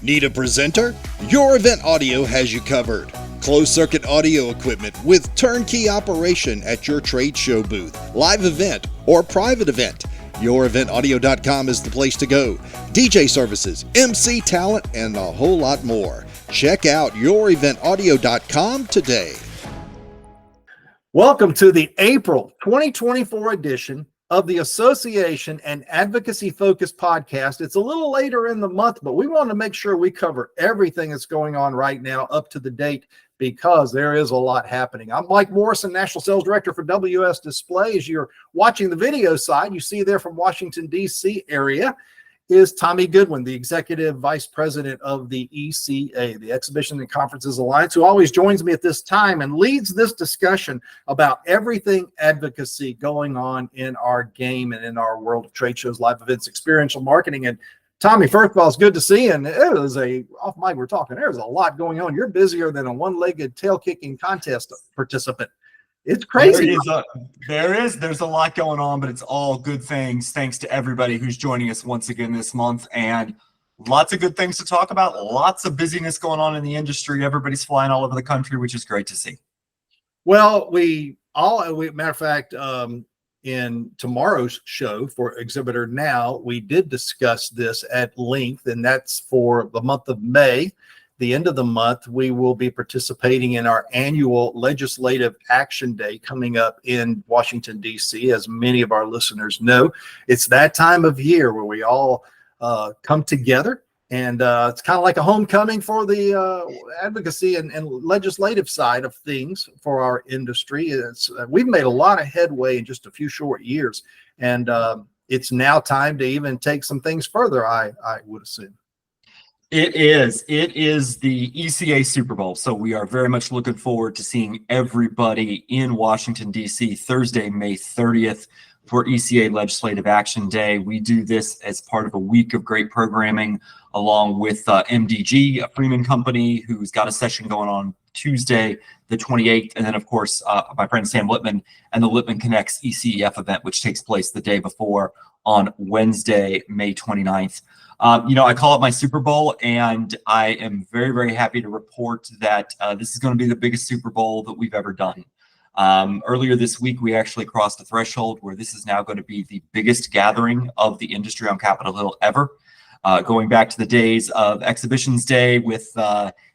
Need a presenter? Your Event Audio has you covered. Closed-circuit audio equipment with turnkey operation at your trade show booth, live event, or private event. YourEventAudio.com is the place to go. DJ services, MC talent, and a whole lot more. Check out YourEventAudio.com today. Welcome to the April 2024 edition of the Association and Advocacy Focused podcast. It's a little later in the month, but we want to make sure we cover everything that's going on right now up to the date because there is a lot happening. I'm Mike Morrison, National Sales Director for WS Display. As you're watching the video side, you see there from Washington, D.C. area is Tommy Goodwin, the Executive Vice President of the ECA, the Exhibition and Conferences Alliance, who always joins me at this time and leads this discussion about everything advocacy going on in our game and in our world of trade shows, live events, experiential marketing. And Tommy, first of all, it's good to see you. And it was off mic, we're talking, there's a lot going on. You're busier than a one-legged tail-kicking contest participant. It's crazy. There's a lot going on, but it's all good things. Thanks to everybody who's joining us once again this month, and lots of good things to talk about. Lots of busyness going on in the industry. Everybody's flying all over the country, which is great to see. Well, matter of fact, in tomorrow's show for Exhibitor Now, we did discuss this at length, and that's for the month of May. The end of the month, we will be participating in our annual Legislative Action Day coming up in Washington, D.C. As many of our listeners know, it's that time of year where we all come together, and it's kind of like a homecoming for the advocacy and legislative side of things for our industry. We've made a lot of headway in just a few short years, and it's now time to even take some things further, I would assume. It is the ECA Super Bowl. So we are very much looking forward to seeing everybody in Washington, D.C. Thursday, May 30th for ECA Legislative Action Day. We do this as part of a week of great programming along with MDG, a Freeman company, who's got a session going on Tuesday, the 28th. And then, of course, my friend Sam Lippman and the Lippman Connects ECEF event, which takes place the day before on Wednesday, May 29th. I call it my Super Bowl, and I am very, very happy to report that this is going to be the biggest Super Bowl that we've ever done. Earlier this week, we actually crossed a threshold where this is now going to be the biggest gathering of the industry on Capitol Hill ever. Going back to the days of Exhibitions Day with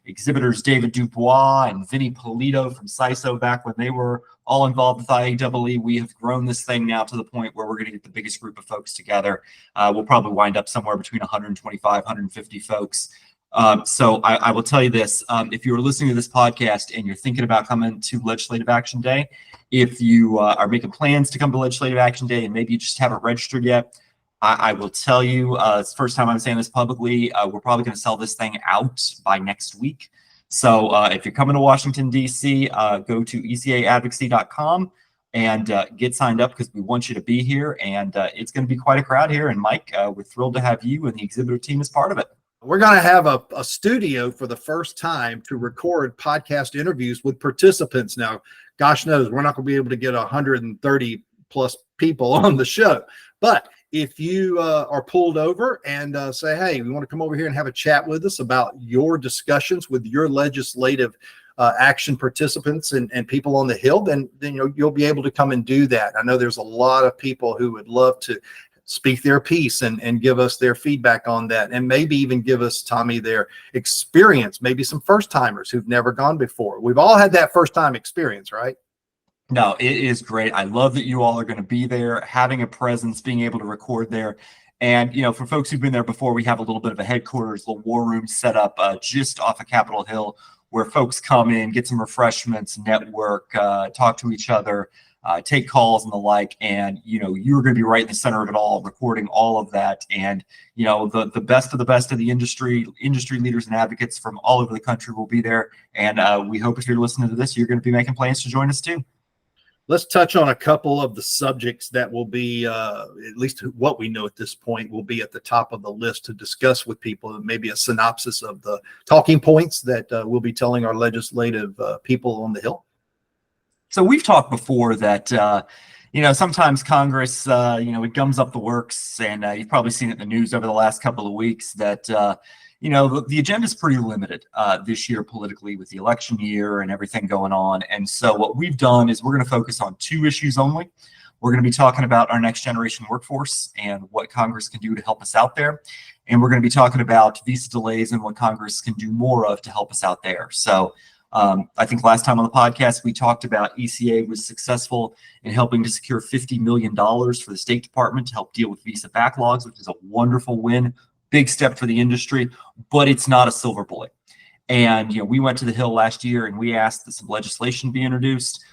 exhibitors David Dubois and Vinny Polito from CISO back when they were all involved with IAEE, we have grown this thing now to the point where we're going to get the biggest group of folks together. We'll probably wind up somewhere between 125, 150 folks. So I will tell you this, if you're listening to this podcast and you're thinking about coming to Legislative Action Day, if you are making plans to come to Legislative Action Day and maybe you just haven't registered yet, I will tell you, it's the first time I'm saying this publicly, we're probably going to sell this thing out by next week. So if you're coming to Washington, D.C., go to ECAadvocacy.com and get signed up because we want you to be here. And it's going to be quite a crowd here. And Mike, we're thrilled to have you and the exhibitor team as part of it. We're going to have a studio for the first time to record podcast interviews with participants. Now, gosh knows, we're not going to be able to get 130 plus people on the show. But if you are pulled over and say, hey, we want to come over here and have a chat with us about your discussions with your legislative action participants and people on the Hill, then you'll be able to come and do that. I know there's a lot of people who would love to speak their piece and give us their feedback on that, and maybe even give us, Tommy, their experience, maybe some first timers who've never gone before. We've all had that first time experience, right? No, it is great. I love that you all are going to be there, having a presence, being able to record there. And, for folks who've been there before, we have a little bit of a headquarters, little war room set up just off of Capitol Hill where folks come in, get some refreshments, network, talk to each other, take calls and the like. And, you're going to be right in the center of it all, recording all of that. And, the best of the industry leaders and advocates from all over the country will be there. And we hope if you're listening to this, you're going to be making plans to join us too. Let's touch on a couple of the subjects that will be, at least what we know at this point, will be at the top of the list to discuss with people, maybe a synopsis of the talking points that we'll be telling our legislative people on the Hill. So we've talked before that, sometimes Congress, it gums up the works, and you've probably seen it in the news over the last couple of weeks that, the agenda is pretty limited this year politically with the election year and everything going on. And so what we've done is we're going to focus on 2 issues only. We're going to be talking about our next generation workforce and what Congress can do to help us out there. And we're going to be talking about visa delays and what Congress can do more of to help us out there. So I think last time on the podcast, we talked about ECA was successful in helping to secure $50 million for the State Department to help deal with visa backlogs, which is a wonderful win, big step for the industry, but it's not a silver bullet. And, we went to the Hill last year and we asked that some legislation be introduced.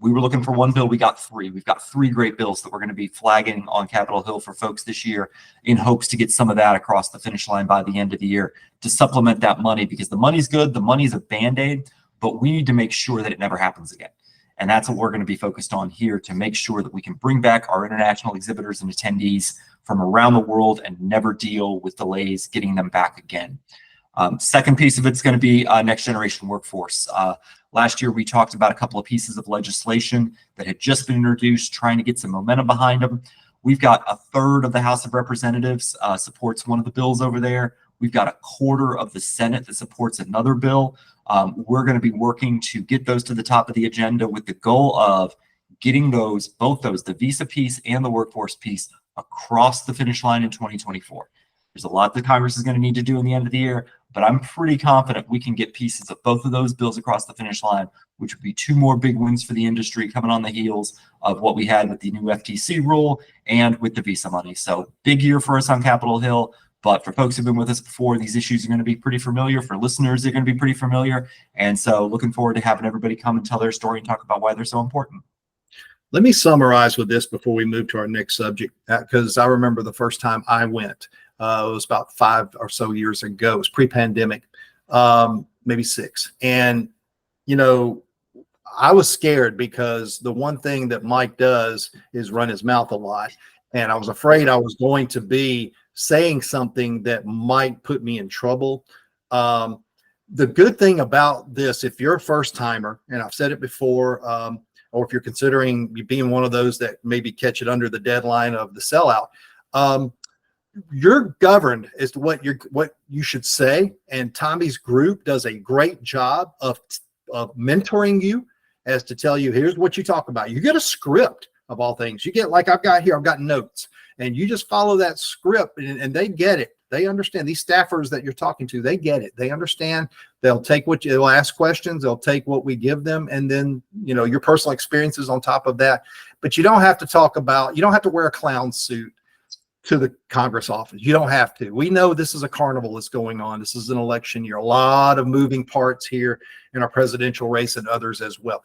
We were looking for 1 bill. We got 3. We've got 3 great bills that we're going to be flagging on Capitol Hill for folks this year in hopes to get some of that across the finish line by the end of the year to supplement that money, because the money's good. The money's a Band-Aid, but we need to make sure that it never happens again. And that's what we're going to be focused on here, to make sure that we can bring back our international exhibitors and attendees from around the world and never deal with delays getting them back again. Second piece of it's going to be next generation workforce. Last year, we talked about a couple of pieces of legislation that had just been introduced, trying to get some momentum behind them. We've got 1/3 of the House of Representatives supports one of the bills over there. We've got 1/4 of the Senate that supports another bill. We're going to be working to get those to the top of the agenda with the goal of getting both those, the visa piece and the workforce piece, across the finish line in 2024. There's a lot that Congress is going to need to do in the end of the year, but I'm pretty confident we can get pieces of both of those bills across the finish line, which would be 2 more big wins for the industry coming on the heels of what we had with the new FTC rule and with the visa money. So big year for us on Capitol Hill. But for folks who've been with us before, these issues are going to be pretty familiar. For listeners, they're going to be pretty familiar. And so looking forward to having everybody come and tell their story and talk about why they're so important. Let me summarize with this before we move to our next subject, because I remember the first time I went. It was about 5 or so years ago. It was pre-pandemic, maybe 6. And, I was scared because the one thing that Mike does is run his mouth a lot. And I was afraid I was going to be saying something that might put me in trouble. The good thing about this, if you're a first timer, and I've said it before, or if you're considering being one of those that maybe catch it under the deadline of the sellout, you're governed as to what you should say. And Tommy's group does a great job of mentoring you as to tell you, here's what you talk about. You get a script of all things. You get, like I've got notes, and you just follow that script, and they get it. They understand. These staffers that you're talking to, they get it. They understand. They'll take they'll ask questions. They'll take what we give them. And then, your personal experiences on top of that. But you don't have to wear a clown suit to the Congress office. You don't have to. We know this is a carnival that's going on. This is an election year. A lot of moving parts here in our presidential race and others as well.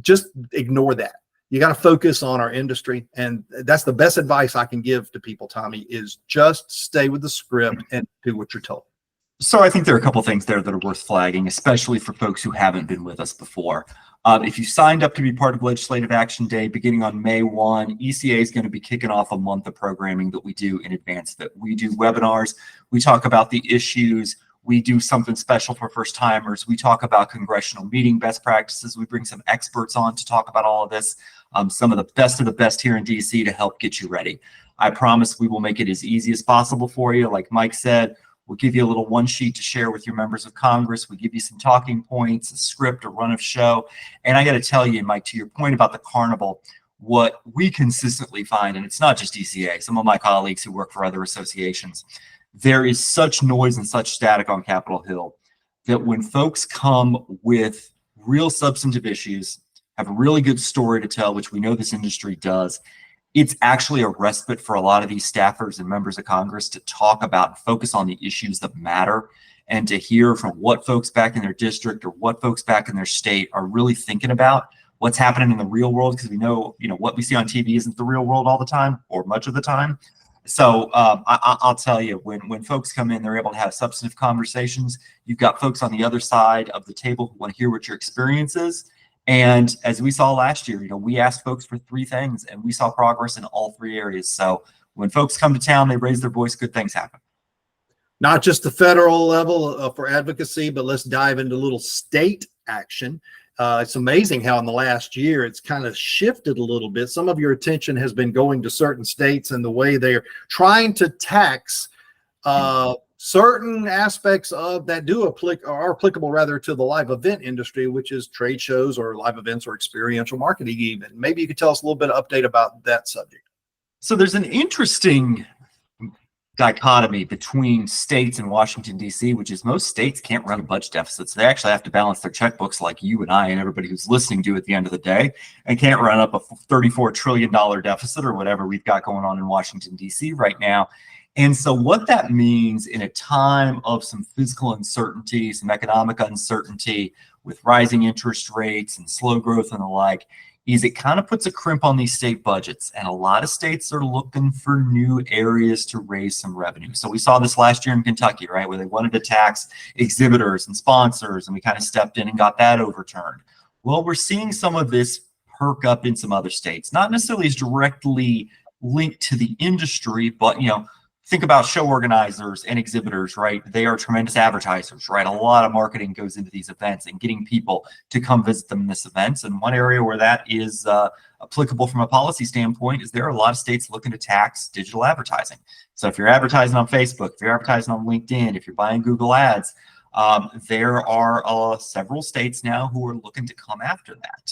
Just ignore that. You got to focus on our industry. And that's the best advice I can give to people, Tommy, is just stay with the script and do what you're told. So I think there are a couple of things there that are worth flagging, especially for folks who haven't been with us before. If you signed up to be part of Legislative Action Day beginning on May 1, ECA is going to be kicking off a month of programming that we do in advance of it. We do webinars. We talk about the issues. We do something special for first timers. We talk about congressional meeting best practices. We bring some experts on to talk about all of this, some of the best here in DC to help get you ready. I promise we will make it as easy as possible for you. Like Mike said, we'll give you a little one sheet to share with your members of Congress. We give you some talking points, a script, a run of show. And I got to tell you, Mike, to your point about the carnival, what we consistently find, and it's not just ECA, some of my colleagues who work for other associations, there is such noise and such static on Capitol Hill that when folks come with real substantive issues, have a really good story to tell, which we know this industry does, it's actually a respite for a lot of these staffers and members of Congress to talk about and focus on the issues that matter, and to hear from what folks back in their district or what folks back in their state are really thinking about what's happening in the real world, because we know, what we see on TV isn't the real world all the time or much of the time. So I'll tell you, when folks come in, they're able to have substantive conversations. You've got folks on the other side of the table who want to hear what your experience is. And as we saw last year, we asked folks for 3 things, and we saw progress in all 3 areas. So when folks come to town, they raise their voice, good things happen. Not just the federal level for advocacy, but let's dive into a little state action. It's amazing how in the last year it's kind of shifted a little bit. Some of your attention has been going to certain states and the way they're trying to tax certain aspects of that are applicable rather to the live event industry, which is trade shows or live events or experiential marketing even. Maybe you could tell us a little bit of update about that subject. So there's an interesting dichotomy between states and Washington, D.C., which is most states can't run a budget deficit. So they actually have to balance their checkbooks like you and I and everybody who's listening do at the end of the day, and can't run up a $34 trillion deficit or whatever we've got going on in Washington, D.C. right now. And so what that means in a time of some fiscal uncertainty, some economic uncertainty with rising interest rates and slow growth and the like, is it kind of puts a crimp on these state budgets. And a lot of states are looking for new areas to raise some revenue. So we saw this last year in Kentucky, right, where they wanted to tax exhibitors and sponsors, and we kind of stepped in and got that overturned. Well, we're seeing some of this perk up in some other states, not necessarily as directly linked to the industry, but, you know, think about show organizers and exhibitors, right? They are tremendous advertisers, right? A lot of marketing goes into these events and getting people to come visit them in this events. And one area where that is applicable from a policy standpoint is there are a lot of states looking to tax digital advertising. So if you're advertising on Facebook, if you're advertising on LinkedIn, if you're buying Google Ads, there are several states now who are looking to come after that.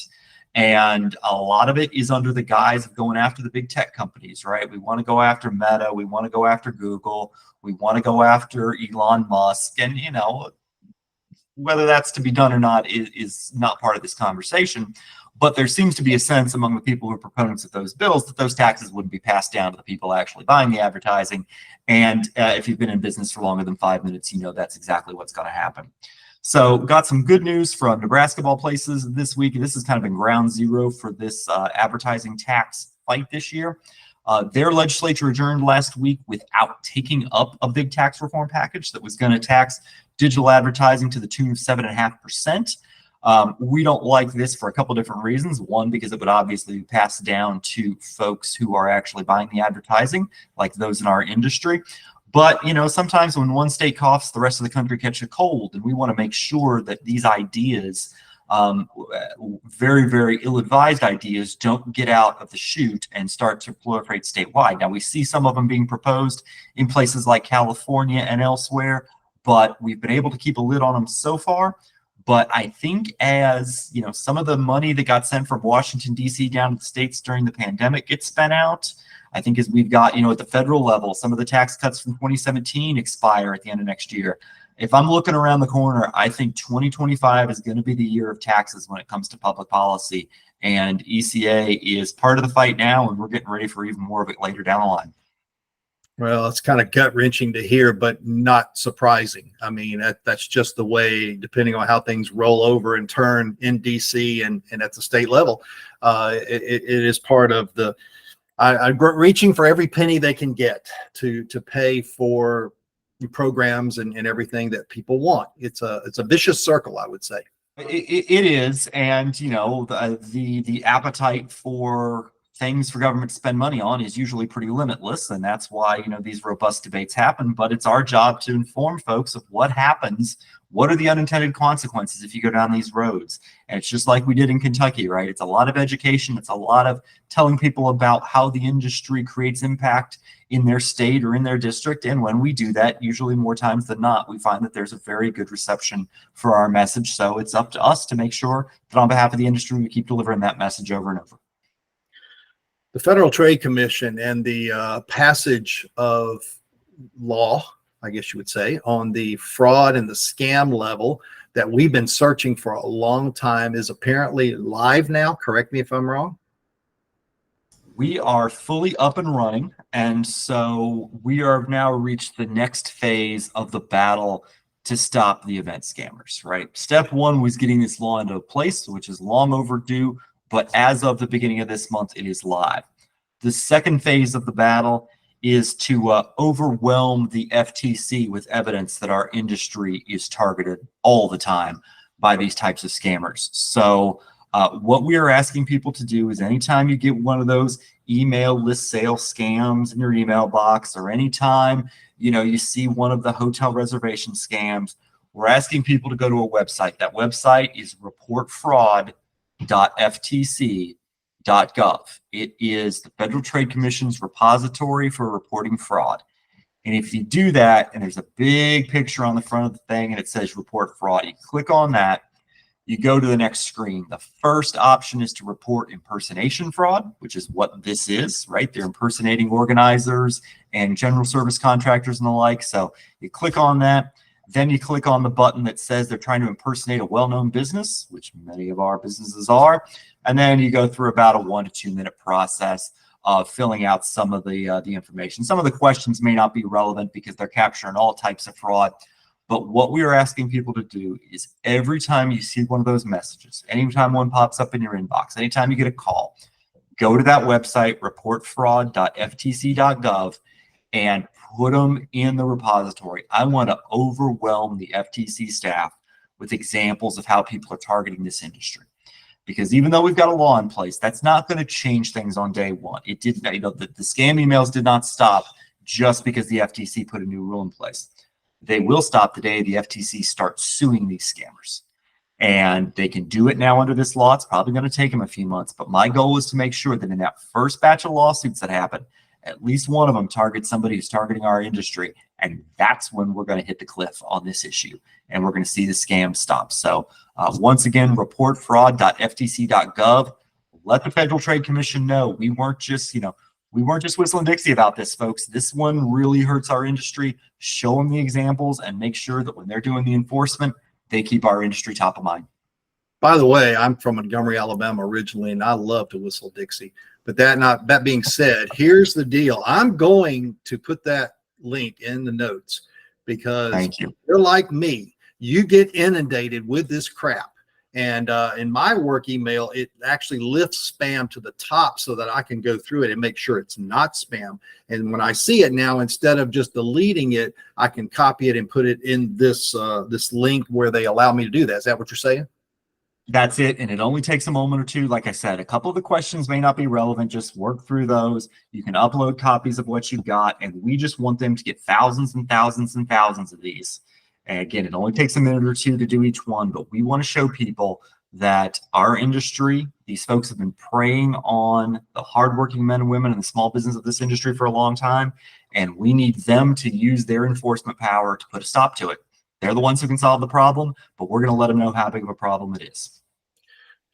And a lot of it is under the guise of going after the big tech companies, right? We want to go after Meta. We want to go after Google. We want to go after Elon Musk. And, you know, whether that's to be done or not is not part of this conversation. But there seems to be a sense among the people who are proponents of those bills that those taxes wouldn't be passed down to the people actually buying the advertising. And if you've been in business for longer than 5 minutes, you know that's exactly what's going to happen. So got some good news from Nebraska of all places this week. This has kind of been ground zero for this advertising tax fight this year. Their legislature adjourned last week without taking up a big tax reform package that was going to tax digital advertising to the tune of 7.5%. We don't like this for a couple different reasons. One, because it would obviously be passed down to folks who are actually buying the advertising, like those in our industry. But, you know, sometimes when one state coughs, the rest of the country catches a cold, and we want to make sure that these ideas, very, very ill-advised ideas, don't get out of the chute and start to proliferate statewide. Now, we see some of them being proposed in places like California and elsewhere, but we've been able to keep a lid on them so far. But I think as, you know, some of the money that got sent from Washington, D.C. down to the states during the pandemic gets spent out, I think as we've got, you know, at the federal level, some of the tax cuts from 2017 expire at the end of next year. If I'm looking around the corner, I think 2025 is going to be the year of taxes when it comes to public policy. And ECA is part of the fight now, and we're getting ready for even more of it later down the line. Well, it's kind of gut-wrenching to hear, but not surprising. I mean, that's just the way, depending on how things roll over and turn in D.C. and at the state level. It is part of the I'm reaching for every penny they can get to pay for programs and everything that people want. It's a vicious circle, I would say. It is, and you know the appetite for things for government to spend money on is usually pretty limitless, and that's why, you know, these robust debates happen. But it's our job to inform folks of what happens. What are the unintended consequences if you go down these roads? And it's just like we did in Kentucky, right? It's a lot of education. It's a lot of telling people about how the industry creates impact in their state or in their district. And when we do that, usually more times than not, we find that there's a very good reception for our message. So it's up to us to make sure that on behalf of the industry, we keep delivering that message over and over. The Federal Trade Commission and the passage of law, I guess you would say, on the fraud and the scam level that we've been searching for a long time is apparently live now. Correct me if I'm wrong. We are fully up and running. And so we are now reached the next phase of the battle to stop the event scammers, right? Step one was getting this law into place, which is long overdue. But as of the beginning of this month, it is live. The second phase of the battle is to overwhelm the FTC with evidence that our industry is targeted all the time by these types of scammers. So what we are asking people to do is anytime you get one of those email list sale scams in your email box, or anytime, you know, you see one of the hotel reservation scams, we're asking people to go to a website. That website is reportfraud.ftc.gov. It is the Federal Trade Commission's repository for reporting fraud. And if you do that, and there's a big picture on the front of the thing and it says report fraud, you click on that, you go to the next screen. The first option is to report impersonation fraud, which is what this is, right? They're impersonating organizers and general service contractors and the like. So you click on that. Then you click on the button that says they're trying to impersonate a well-known business, which many of our businesses are. And then you go through about a 1 to 2 minute process of filling out some of the information. Some of the questions may not be relevant because they're capturing all types of fraud. But what we are asking people to do is every time you see one of those messages, anytime one pops up in your inbox, anytime you get a call, go to that website, reportfraud.ftc.gov, and put them in the repository. I want to overwhelm the FTC staff with examples of how people are targeting this industry. Because even though we've got a law in place, that's not going to change things on day one. It did, the scam emails did not stop just because the FTC put a new rule in place. They will stop the day the FTC starts suing these scammers. And they can do it now under this law. It's probably going to take them a few months. But my goal is to make sure that in that first batch of lawsuits that happen, at least one of them targets somebody who's targeting our industry. And that's when we're going to hit the cliff on this issue. And we're going to see the scam stop. So once again, reportfraud.ftc.gov. Let the Federal Trade Commission know we weren't just, whistling Dixie about this, folks. This one really hurts our industry. Show them the examples and make sure that when they're doing the enforcement, they keep our industry top of mind. By the way, I'm from Montgomery, Alabama originally, and I love to whistle Dixie. But that being said, here's the deal. I'm going to put that link in the notes because Thank you. You're like me. You get inundated with this crap. And in my work email, it actually lifts spam to the top so that I can go through it and make sure it's not spam. And when I see it now, instead of just deleting it, I can copy it and put it in this link where they allow me to do that. Is that what you're saying? That's it. And it only takes a moment or two. Like I said, a couple of the questions may not be relevant. Just work through those. You can upload copies of what you've got. And we just want them to get thousands and thousands and thousands of these. And again, it only takes a minute or two to do each one. But we want to show people that our industry, these folks have been preying on the hardworking men and women in the small business of this industry for a long time. And we need them to use their enforcement power to put a stop to it. They're the ones who can solve the problem, but we're going to let them know how big of a problem it is.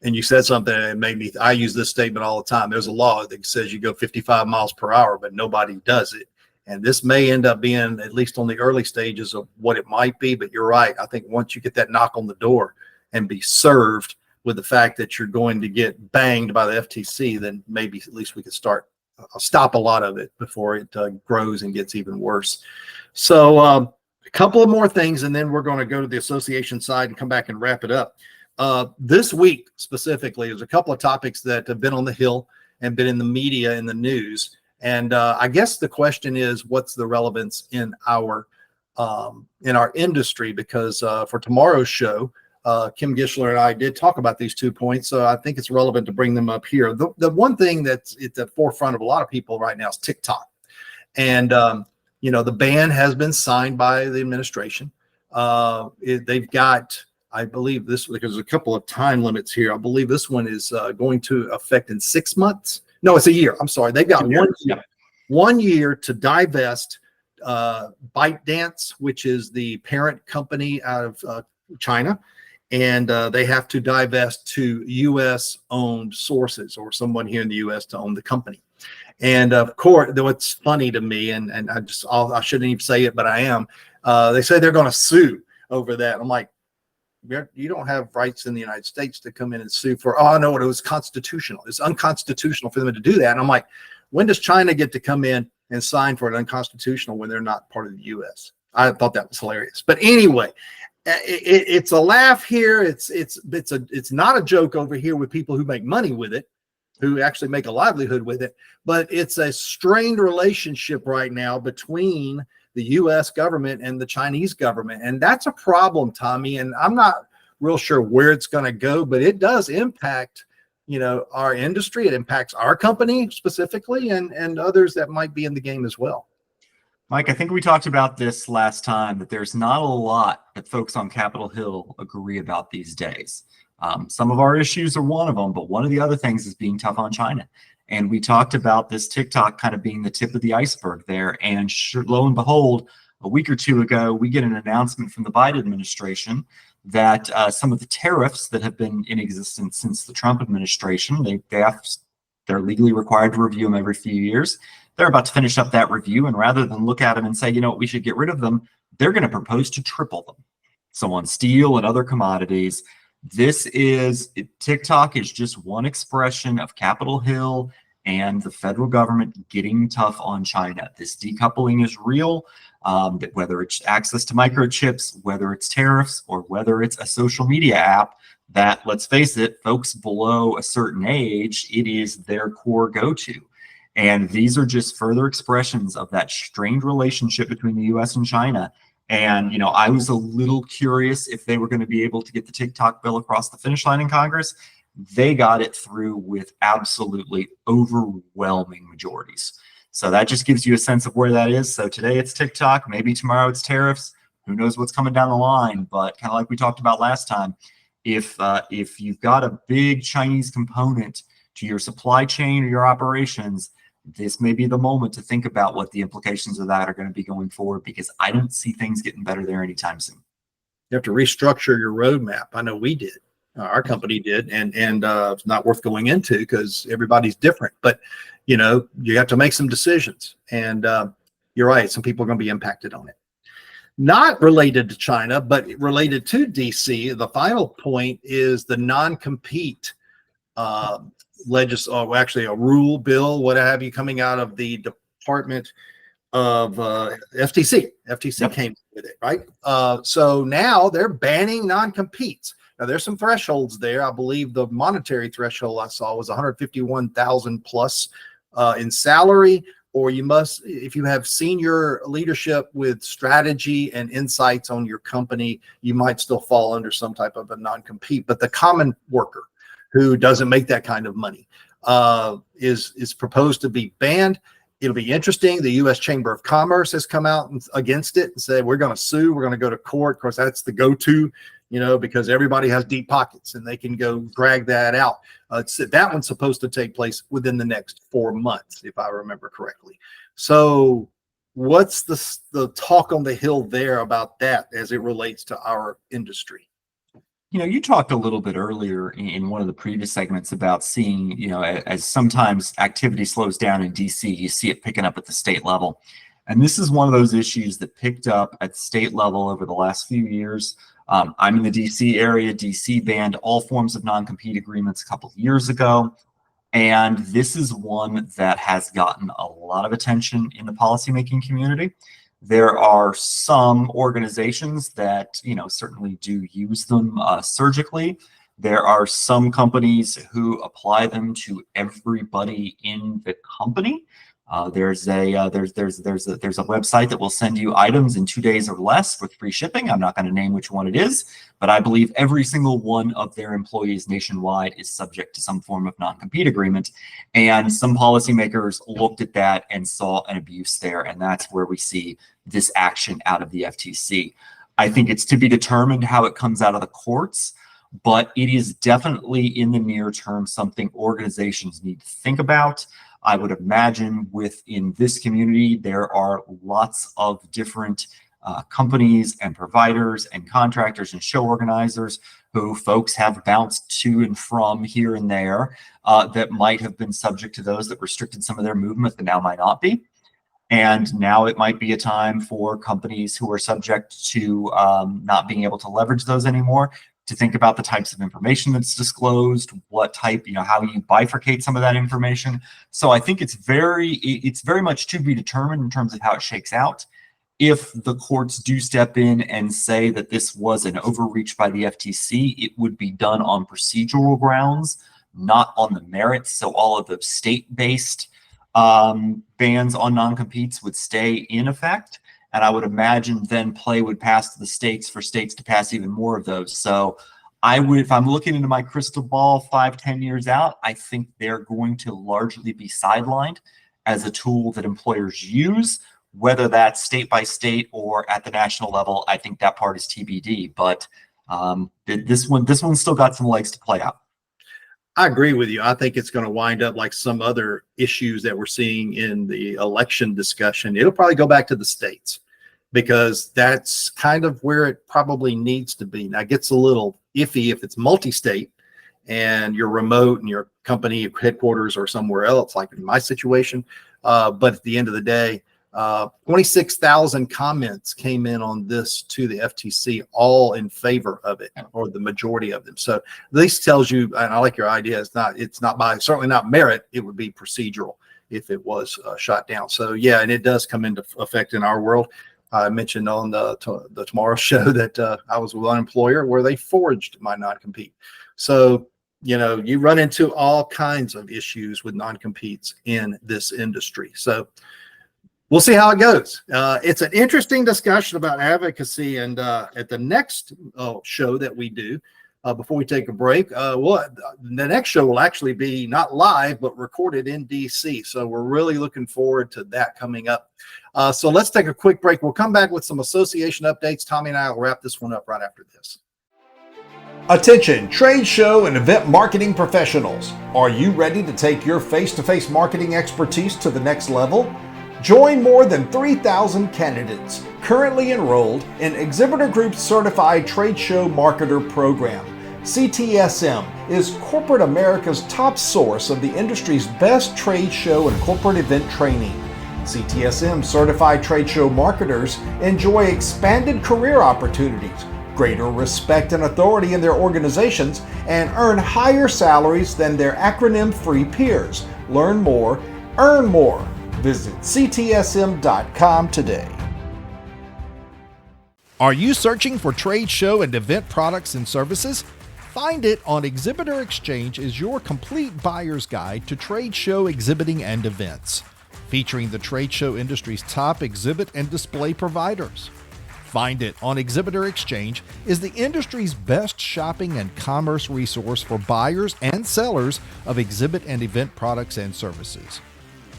And you said something that made me, I use this statement all the time. There's a law that says you go 55 miles per hour, but nobody does it. And this may end up being, at least on the early stages, of what it might be. But you're right. I think once you get that knock on the door and be served with the fact that you're going to get banged by the FTC, then maybe at least we could stop a lot of it before it grows and gets even worse. So a couple of more things, and then we're going to go to the association side and come back and wrap it up. This week specifically, there's a couple of topics that have been on the Hill and been in the media, in the news. And I guess the question is, what's the relevance in our industry? Because for tomorrow's show, Kim Gischler and I did talk about these 2 points, so I think it's relevant to bring them up here. The one thing that's at the forefront of a lot of people right now is TikTok. And, the ban has been signed by the administration. They've got, I believe this, because there's a couple of time limits here. I believe this one is going to affect in 6 months. No, it's a year. I'm sorry. They've got 1 year to divest ByteDance, which is the parent company out of China. And they have to divest to U.S.-owned sources or someone here in the U.S. to own the company. And of course, what's funny to me, and I shouldn't even say it, but I am, they say they're going to sue over that. I'm like, you don't have rights in the United States to come in and sue for, I know it was constitutional. It's unconstitutional for them to do that. And I'm like, when does China get to come in and sign for an unconstitutional when they're not part of the U.S.? I thought that was hilarious. But anyway, it's a laugh here. It's not a joke over here with people who make money with it, who actually make a livelihood with it. But it's a strained relationship right now between the U.S. government and the Chinese government. And that's a problem, Tommy. And I'm not real sure where it's going to go, but it does impact, our industry. It impacts our company specifically and others that might be in the game as well. Mike, I think we talked about this last time, that there's not a lot that folks on Capitol Hill agree about these days. Some of our issues are one of them, but one of the other things is being tough on China. And we talked about this TikTok kind of being the tip of the iceberg there. And lo and behold, a week or two ago, we get an announcement from the Biden administration that some of the tariffs that have been in existence since the Trump administration, they're legally required to review them every few years. They're about to finish up that review, and rather than look at them and say, you know what, we should get rid of them, they're going to propose to triple them. So on steel and other commodities, TikTok is just one expression of Capitol Hill and the federal government getting tough on China. This decoupling is real, whether it's access to microchips, whether it's tariffs, or whether it's a social media app that, let's face it, folks below a certain age, it is their core go-to. And these are just further expressions of that strained relationship between the US and China. And, you know, I was a little curious if they were going to be able to get the TikTok bill across the finish line in Congress. They got it through with absolutely overwhelming majorities. So that just gives you a sense of where that is. So today it's TikTok, maybe tomorrow it's tariffs. Who knows what's coming down the line? But kind of like we talked about last time, if you've got a big Chinese component to your supply chain or your operations, this may be the moment to think about what the implications of that are going to be going forward, because I don't see things getting better there anytime soon. You have to restructure your roadmap. I know we did. Our company did, and it's not worth going into because everybody's different. But you know, you have to make some decisions, and you're right. Some people are going to be impacted on it. Not related to China, but related to DC. The final point is the non-compete actually a rule bill, what have you, coming out of the Department of FTC. FTC Yep. came with it, right? So now they're banning non-competes. Now there's some thresholds there. I believe the monetary threshold I saw was 151,000 plus in salary, or you must, if you have senior leadership with strategy and insights on your company, you might still fall under some type of a non-compete. But the common worker who doesn't make that kind of money is proposed to be banned. It'll be interesting. The U.S. Chamber of Commerce has come out against it and said, we're going to sue. We're going to go to court. Of course, that's the go-to, you know, because everybody has deep pockets and they can go drag that out. That one's supposed to take place within the next 4 months, if I remember correctly. So what's the talk on the Hill there about that as it relates to our industry? You know, you talked a little bit earlier in one of the previous segments about seeing, you know, as sometimes activity slows down in DC, you see it picking up at the state level. And this is one of those issues that picked up at state level over the last few years. I'm in the DC area. DC banned all forms of non-compete agreements a couple of years ago. And this is one that has gotten a lot of attention in the policymaking community. There are some organizations that, you know, certainly do use them surgically. There are some companies who apply them to everybody in the company. There's a website that will send you items in 2 days or less with free shipping. I'm not going to name which one it is, but I believe every single one of their employees nationwide is subject to some form of non-compete agreement. And some policymakers looked at that and saw an abuse there, and that's where we see this action out of the FTC. I think it's to be determined how it comes out of the courts, but it is definitely in the near term something organizations need to think about. I would imagine within this community, there are lots of different companies and providers and contractors and show organizers who folks have bounced to and from here and there that might have been subject to those that restricted some of their movement that now might not be. And now it might be a time for companies who are subject to not being able to leverage those anymore to think about the types of information that's disclosed, what type, you know, how you bifurcate some of that information. So I think it's very much to be determined in terms of how it shakes out. If the courts do step in and say that this was an overreach by the FTC, it would be done on procedural grounds, not on the merits. So all of those state-based bans on non-competes would stay in effect. And I would imagine then play would pass to the states for states to pass even more of those. So I would, if I'm looking into my crystal ball 5-10 years out, I think they're going to largely be sidelined as a tool that employers use, whether that's state by state or at the national level. I think that part is TBD, but this one's still got some legs to play out. I agree with you. I think it's going to wind up like some other issues that we're seeing in the election discussion. It'll probably go back to the states because that's kind of where it probably needs to be. Now, it gets a little iffy if it's multi-state and you're remote and your company headquarters or somewhere else, like in my situation. But at the end of the day, 26,000 comments came in on this to the FTC, all in favor of it, or the majority of them. So this tells you, and I like your idea, it's not by, certainly not merit, it would be procedural if it was shot down. So yeah, and it does come into effect in our world. I mentioned on the Tomorrow Show that I was with one employer where they forged my non-compete. So, you know, you run into all kinds of issues with non-competes in this industry. So we'll see how it goes. It's an interesting discussion about advocacy. And at the next show that we do, before we take a break, the next show will actually be not live, but recorded in DC. So we're really looking forward to that coming up. So let's take a quick break. We'll come back with some association updates. Tommy and I will wrap this one up right after this. Attention, trade show and event marketing professionals. Are you ready to take your face-to-face marketing expertise to the next level? Join more than 3,000 candidates currently enrolled in Exhibitor Group's Certified Trade Show Marketer Program. CTSM is corporate America's top source of the industry's best trade show and corporate event training. CTSM certified trade show marketers enjoy expanded career opportunities, greater respect and authority in their organizations, and earn higher salaries than their acronym-free peers. Learn more, earn more. Visit ctsm.com today. Are you searching for trade show and event products and services? Find It on Exhibitor Exchange is your complete buyer's guide to trade show exhibiting and events, featuring the trade show industry's top exhibit and display providers. Find It on Exhibitor Exchange is the industry's best shopping and commerce resource for buyers and sellers of exhibit and event products and services.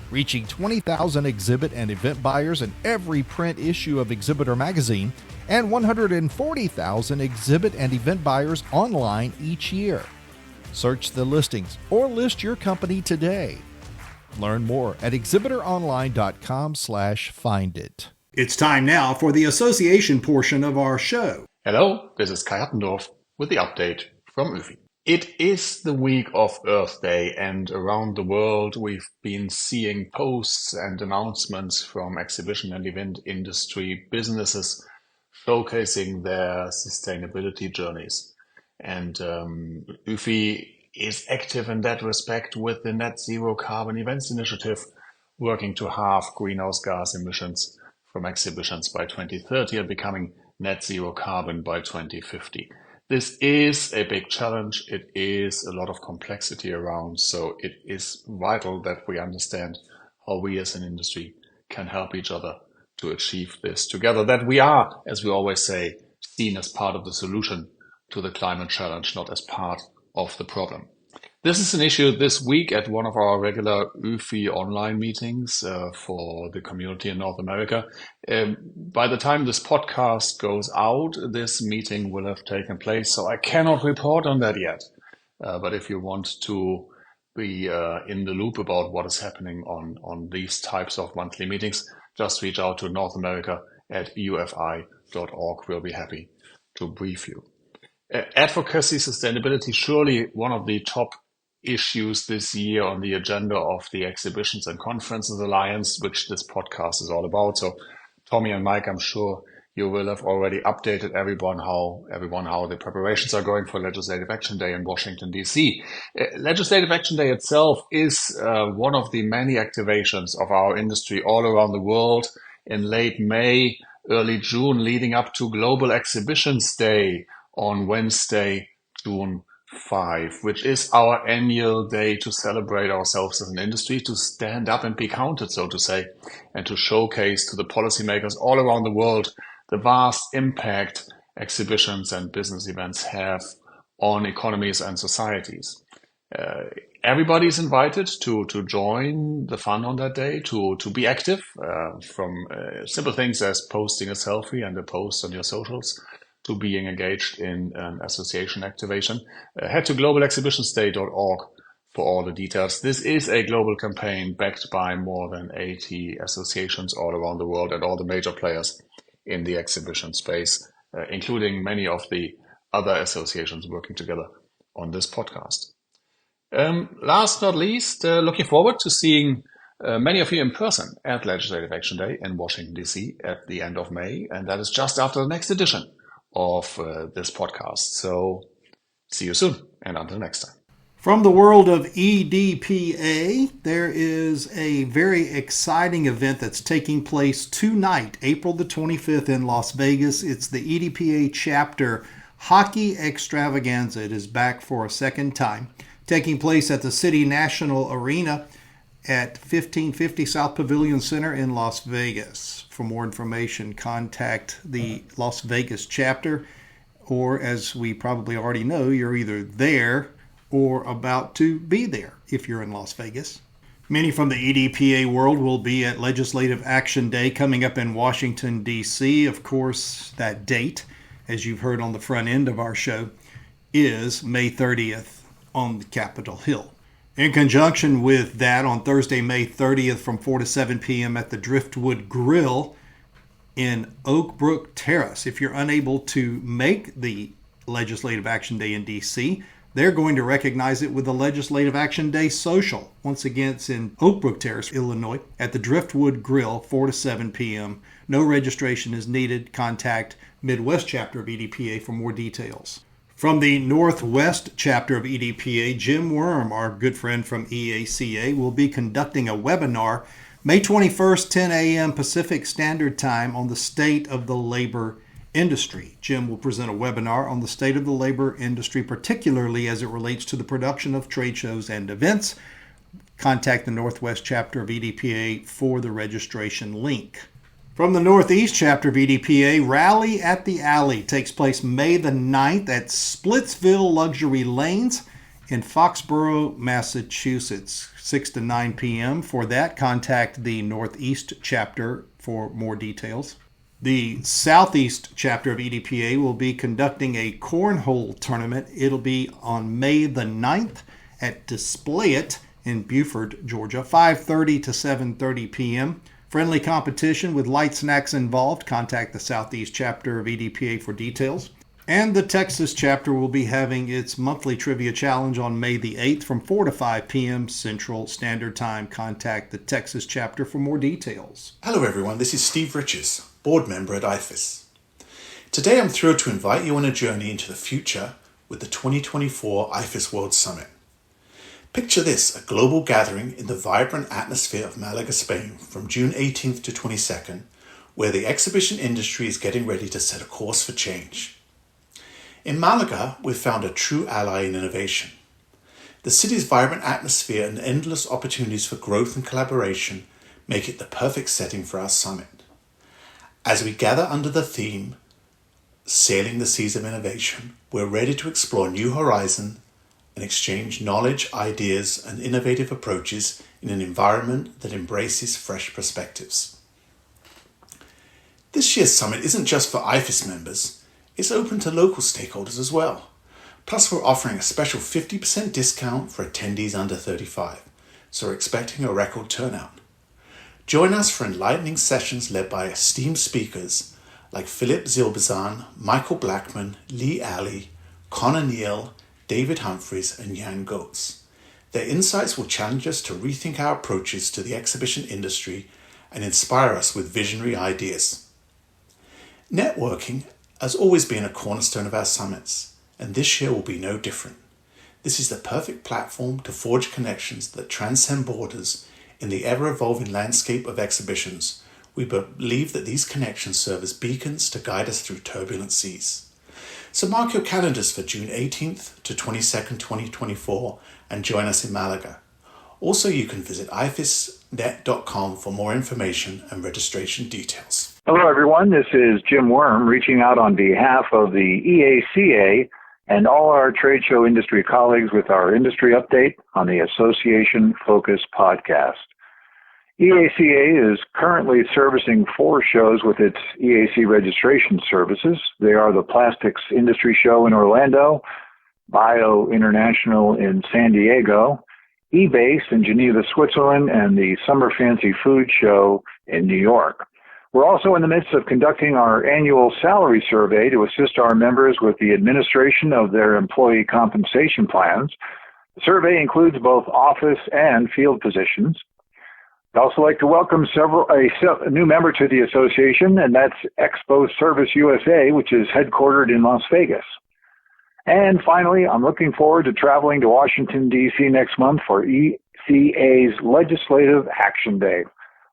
Reaching 20,000 exhibit and event buyers in every print issue of Exhibitor magazine and 140,000 exhibit and event buyers online each year. Search the listings or list your company today. Learn more at exhibitoronline.com/findit. It's time now for the association portion of our show. Hello, this is Kai Hattendorf with the update from UFI. It is the week of Earth Day, and around the world we've been seeing posts and announcements from exhibition and event industry businesses showcasing their sustainability journeys. And UFI is active in that respect with the Net Zero Carbon Events Initiative, working to halve greenhouse gas emissions from exhibitions by 2030 and becoming net zero carbon by 2050. This is a big challenge. It is a lot of complexity around, so it is vital that we understand how we as an industry can help each other to achieve this together, that we are, as we always say, seen as part of the solution to the climate challenge, not as part of the problem. This is an issue this week at one of our regular UFI online meetings for the community in North America. By the time this podcast goes out, this meeting will have taken place, so I cannot report on that yet. But if you want to be in the loop about what is happening on these types of monthly meetings, just reach out to North America at ufi.org. We'll be happy to brief you. Advocacy, sustainability, surely one of the top issues this year on the agenda of the Exhibitions and Conferences Alliance, which this podcast is all about. So Tommy and Mike, I'm sure you will have already updated everyone how the preparations are going for Legislative Action Day in Washington, D.C. Legislative Action Day itself is one of the many activations of our industry all around the world in late May, early June, leading up to Global Exhibitions Day on Wednesday, June 5, which is our annual day to celebrate ourselves as an industry, to stand up and be counted, so to say, and to showcase to the policymakers all around the world the vast impact exhibitions and business events have on economies and societies. Everybody is invited to join the fun on that day, to be active, from simple things as posting a selfie and a post on your socials, to being engaged in an association activation. Head to globalexhibitionsday.org for all the details. This is a global campaign backed by more than 80 associations all around the world and all the major players in the exhibition space, including many of the other associations working together on this podcast. Last not least, looking forward to seeing many of you in person at Legislative Action Day in Washington, D.C. at the end of May, and that is just after the next edition of this podcast. So see you soon, and until next time. From the world of EDPA, there is a very exciting event that's taking place tonight, April the 25th in Las Vegas. It's the EDPA chapter Hockey Extravaganza. It is back for a second time, taking place at the City National Arena at 1550 South Pavilion Center in Las Vegas. For more information, contact the Las Vegas chapter, or as we probably already know, you're either there or about to be there if you're in Las Vegas. Many from the EDPA world will be at Legislative Action Day coming up in Washington, D.C. Of course, that date, as you've heard on the front end of our show, is May 30th on the Capitol Hill. In conjunction with that, on Thursday, May 30th from 4 to 7 p.m. at the Driftwood Grill in Oak Brook Terrace. If you're unable to make the Legislative Action Day in D.C., they're going to recognize it with the Legislative Action Day Social. Once again, it's in Oak Brook Terrace, Illinois, at the Driftwood Grill, 4 to 7 p.m. No registration is needed. Contact Midwest Chapter of EDPA for more details. From the Northwest Chapter of EDPA, Jim Worm, our good friend from EACA, will be conducting a webinar May 21st, 10 a.m. Pacific Standard Time on the state of the labor industry. Jim will present a webinar on the state of the labor industry, particularly as it relates to the production of trade shows and events. Contact the Northwest Chapter of EDPA for the registration link. From the Northeast Chapter of EDPA, Rally at the Alley takes place May the 9th at Splitsville Luxury Lanes in Foxborough, Massachusetts, 6 to 9 p.m. For that, contact the Northeast Chapter for more details. The Southeast Chapter of EDPA will be conducting a cornhole tournament. It'll be on May the 9th at Display It in Beaufort, Georgia, 5:30 to 7:30 p.m. Friendly competition with light snacks involved. Contact the Southeast Chapter of EDPA for details. And the Texas Chapter will be having its monthly trivia challenge on May the 8th from 4 to 5 p.m. Central Standard Time. Contact the Texas Chapter for more details. Hello everyone, this is Steve Riches, board member at IFIS. Today I'm thrilled to invite you on a journey into the future with the 2024 IFIS World Summit. Picture this, a global gathering in the vibrant atmosphere of Malaga, Spain from June 18th to 22nd, where the exhibition industry is getting ready to set a course for change. In Malaga, we've found a true ally in innovation. The city's vibrant atmosphere and endless opportunities for growth and collaboration make it the perfect setting for our summit. As we gather under the theme, Sailing the Seas of Innovation, we're ready to explore new horizons and exchange knowledge, ideas, and innovative approaches in an environment that embraces fresh perspectives. This year's summit isn't just for IFIS members, it's open to local stakeholders as well. Plus, we're offering a special 50% discount for attendees under 35, so we're expecting a record turnout. Join us for enlightening sessions led by esteemed speakers like Philip Zilbazan, Michael Blackman, Lee Alley, Connor Neal, David Humphreys, and Jan Goetz. Their insights will challenge us to rethink our approaches to the exhibition industry and inspire us with visionary ideas. Networking has always been a cornerstone of our summits, and this year will be no different. This is the perfect platform to forge connections that transcend borders in the ever-evolving landscape of exhibitions. We believe that these connections serve as beacons to guide us through turbulent seas. So mark your calendars for June 18th to 22nd, 2024 and join us in Malaga. Also, you can visit ifisnet.com for more information and registration details. Hello, everyone. This is Jim Worm reaching out on behalf of the EACA and all our trade show industry colleagues with our industry update on the Association Focus podcast. EACA is currently servicing 4 shows with its EAC registration services. They are the Plastics Industry Show in Orlando, Bio International in San Diego, eBase in Geneva, Switzerland, and the Summer Fancy Food Show in New York. We're also in the midst of conducting our annual salary survey to assist our members with the administration of their employee compensation plans. The survey includes both office and field positions. I'd also like to welcome a new member to the association, and that's Expo Service USA, which is headquartered in Las Vegas. And finally, I'm looking forward to traveling to Washington, D.C. next month for ECA's Legislative Action Day.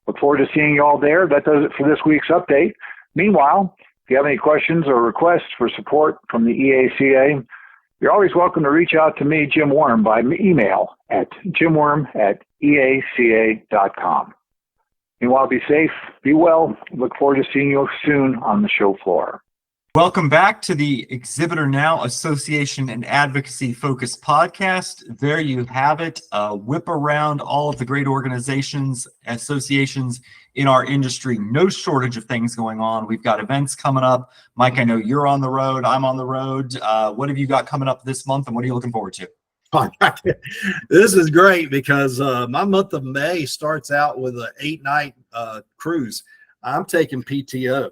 Look forward to seeing you all there. That does it for this week's update. Meanwhile, if you have any questions or requests for support from the EACA, you're always welcome to reach out to me, Jim Worm, by email at jimworm@eaca.com. Meanwhile, be safe, be well. Look forward to seeing you soon on the show floor. Welcome back to the Exhibitor Now Association and Advocacy Focused podcast. There you have it. Whip around all of the great organizations, associations in our industry. No shortage of things going on. We've got events coming up. Mike, I know you're on the road. I'm on the road. What have you got coming up this month, and what are you looking forward to? This is great because my month of May starts out with an 8-night cruise. I'm taking PTO.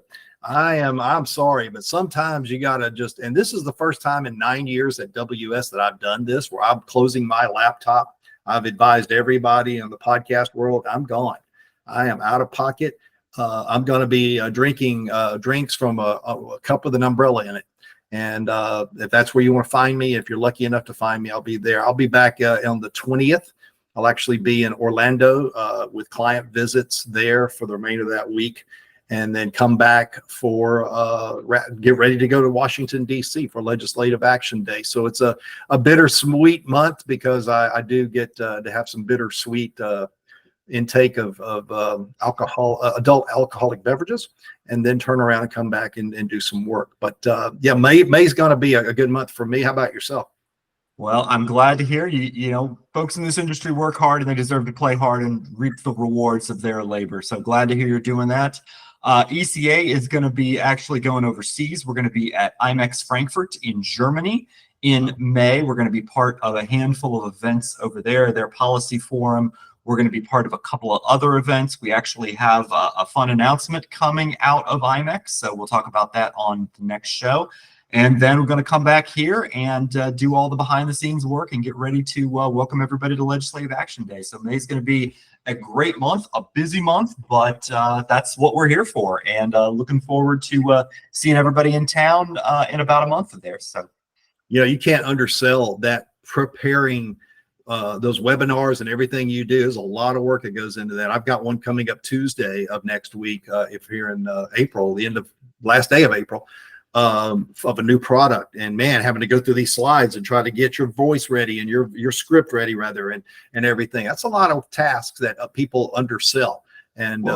I'm sorry, but sometimes you got to just, and this is the first time in 9 years at WS that I've done this, where I'm closing my laptop. I've advised everybody in the podcast world, I'm gone. I am out of pocket. I'm going to be drinking drinks from a cup with an umbrella in it. And if that's where you want to find me, if you're lucky enough to find me, I'll be there. I'll be back on the 20th. I'll actually be in Orlando with client visits there for the remainder of that week, and then come back for get ready to go to Washington, D.C. for Legislative Action Day. So it's a bittersweet month because I do get to have some bittersweet intake of adult alcoholic beverages, and then turn around and come back and do some work. But yeah, May's going to be a good month for me. How about yourself? Well, I'm glad to hear you know, folks in this industry work hard and they deserve to play hard and reap the rewards of their labor. So glad to hear you're doing that. ECA is going to be actually going overseas. We're going to be at IMEX Frankfurt in Germany in May. We're going to be part of a handful of events over there, their policy forum. We're going to be part of a couple of other events. We actually have a fun announcement coming out of IMEX, so we'll talk about that on the next show. And then we're going to come back here and do all the behind-the-scenes work and get ready to welcome everybody to Legislative Action Day. So May is going to be a great month, a busy month, but that's what we're here for. And looking forward to seeing everybody in town in about a month there. So, you know, you can't undersell that. Preparing those webinars and everything you do is a lot of work that goes into that. I've got one coming up Tuesday of next week, if here in April, the end of last day of April, of a new product. And man, having to go through these slides and try to get your voice ready and your script ready rather, and everything. That's a lot of tasks that people undersell, and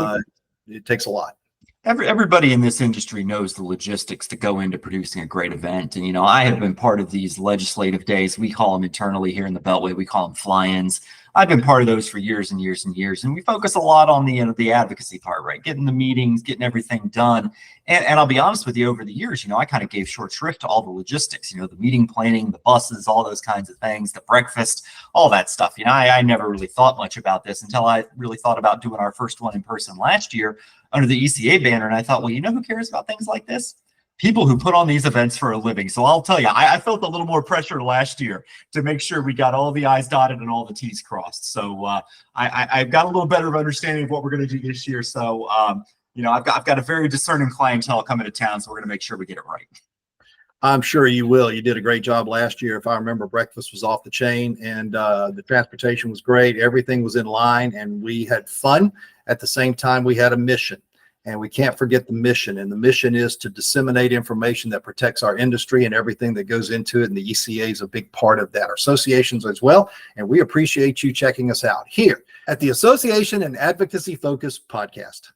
it takes a lot. Everybody in this industry knows the logistics to go into producing a great event. And, you know, I have been part of these legislative days. We call them internally here in the Beltway, we call them fly-ins. I've been part of those for years and years and years. And we focus a lot on the advocacy part, right? Getting the meetings, getting everything done. And I'll be honest with you, over the years, you know, I kind of gave short shrift to all the logistics, you know, the meeting planning, the buses, all those kinds of things, the breakfast, all that stuff. You know, I never really thought much about this until I really thought about doing our first one in person last year under the ECA banner. And I thought, well, you know who cares about things like this? People who put on these events for a living. So I'll tell you, I felt a little more pressure last year to make sure we got all the I's dotted and all the T's crossed. So I've got a little better of understanding of what we're going to do this year. So, you know, I've got a very discerning clientele coming to town, so we're going to make sure we get it right. I'm sure you will. You did a great job last year. If I remember, breakfast was off the chain, and the transportation was great. Everything was in line, and we had fun. At the same time, we had a mission. And we can't forget the mission. And the mission is to disseminate information that protects our industry and everything that goes into it. And the ECA is a big part of that. Our associations as well. And we appreciate you checking us out here at the Association and Advocacy Focus podcast.